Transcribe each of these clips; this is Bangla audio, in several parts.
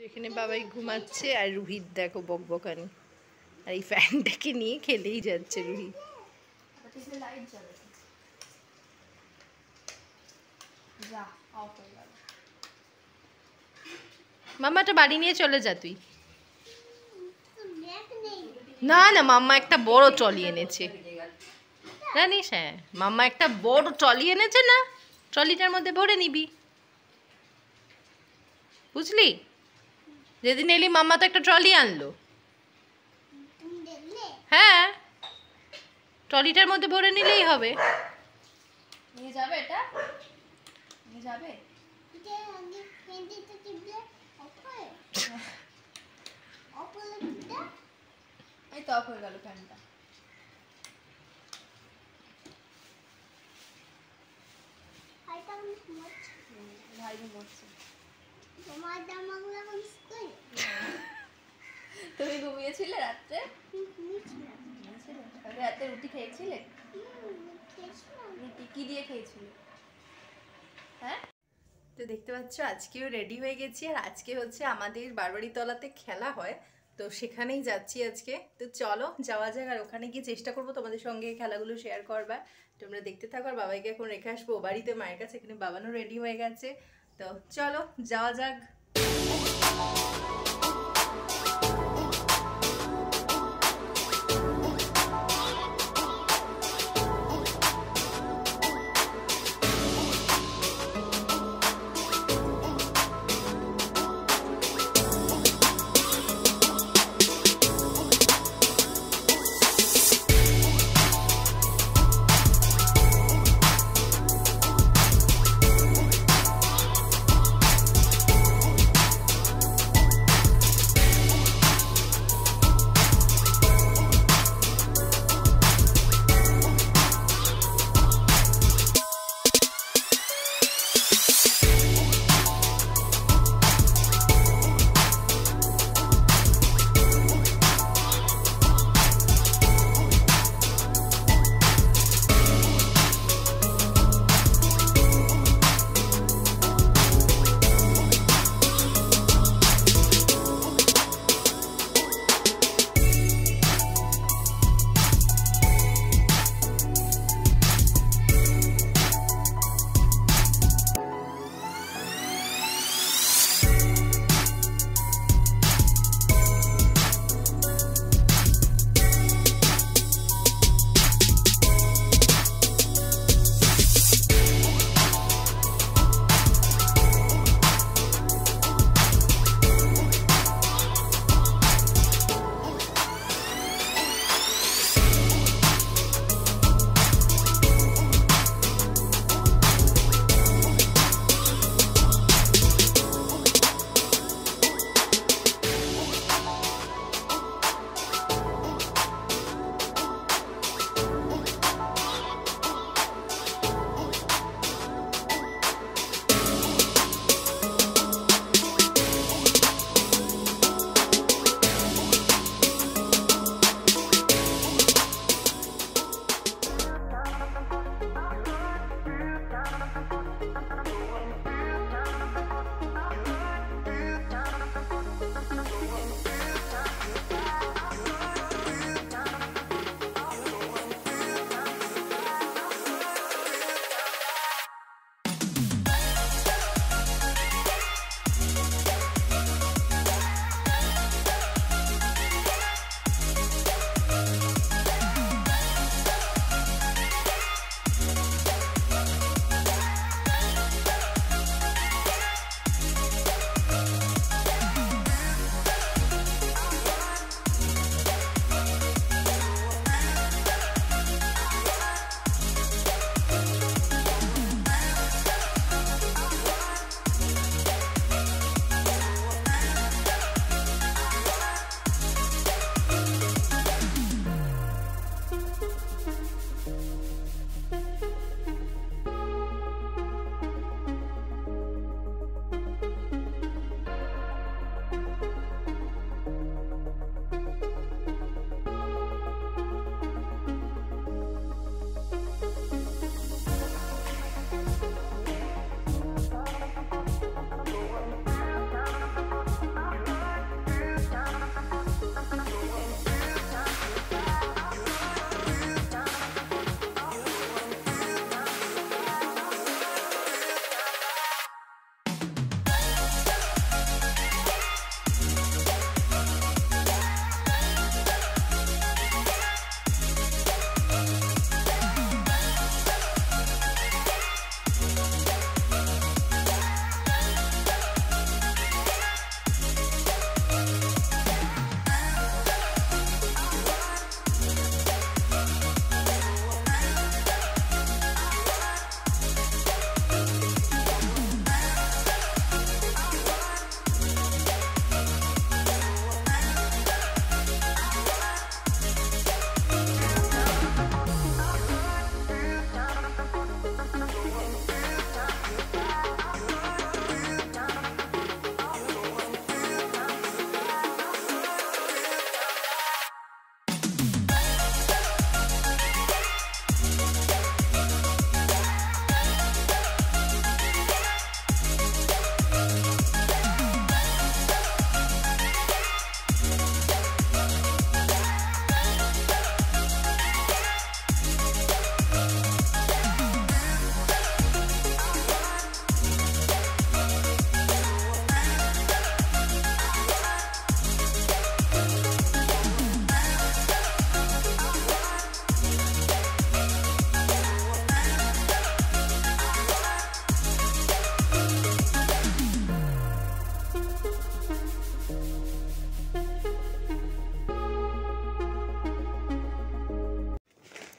এখানে বাবাই ঘুমাচ্ছে আর রুহিত দেখো বকবকানি, আর এই ফ্যানটাকে নিয়ে খেলেই যাচ্ছে রুহি। মাম্মাটা বাড়ি নিয়ে চলে যা তুই। না না, মাম্মা একটা বড় ট্রলি এনেছে, জানিস? হ্যাঁ, মাম্মা একটা বড় ট্রলি এনেছে না, ট্রলিটার মধ্যে ভরে নিবি, বুঝলি? যেদিন এলি মাম্মা তো একটা ট্রলি আনলো। হ্যাঁ, ট্রলিটার মধ্যে ভরে নিলেই হবে। নিয়ে যাবে এটা? নিয়ে যাবে? এই তো অফ হয়ে গেল ফ্যানটা। ভাই ঘুমোচ্ছে। তুমি ঘুমিয়েছিলে রাত্রে? রাতে রুটি খেয়েছিলে? রুটি কি দিয়ে খেয়েছিলে? হ্যাঁ, তো দেখতে পাচ্ছ আজকেও রেডি হয়ে গেছি, আর আজকে হচ্ছে আমাদের বারবাড়িতলাতে খেলা হয়, তো সেখানেই যাচ্ছি আজকে। তো চলো যাওয়া যাক, আর ওখানে গিয়ে চেষ্টা করবো তোমাদের সঙ্গে খেলাগুলো শেয়ার করবার। তোমরা দেখতে থাকো। আর বাবাইকে এখন রেখে আসবো বাড়িতে মায়ের কাছে, এখানে বাবানও রেডি হয়ে গেছে। তো চলো যাওয়া যাক।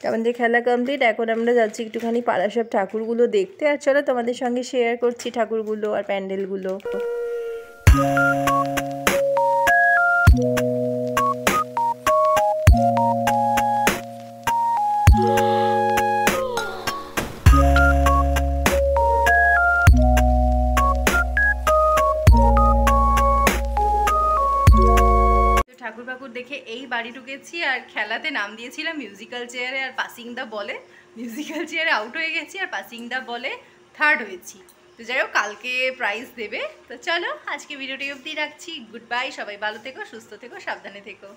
আমাদের খেলা কমপ্লিট। এখন আমরা যাচ্ছি একটুখানি পাড়া সব ঠাকুরগুলো দেখতে। আর চলো তোমাদের সঙ্গে শেয়ার করছি ঠাকুরগুলো আর প্যান্ডেলগুলো। ঠাকুর ফাকুর দেখে এই বাড়ি ঢুকেছি আর খেলাতে নাম দিয়েছিলাম মিউজিক্যাল চেয়ারে আর পাসিং দা বলে। মিউজিক্যাল চেয়ারে আউট হয়ে গেছি আর পাসিং দা বলে থার্ড হয়েছি। তো যাই হোক, কালকে প্রাইজ দেবে। তো চলো আজকে ভিডিওটি অবধি রাখছি। গুড বাই, সবাই ভালো থেকো, সুস্থ থেকো, সাবধানে থেকো।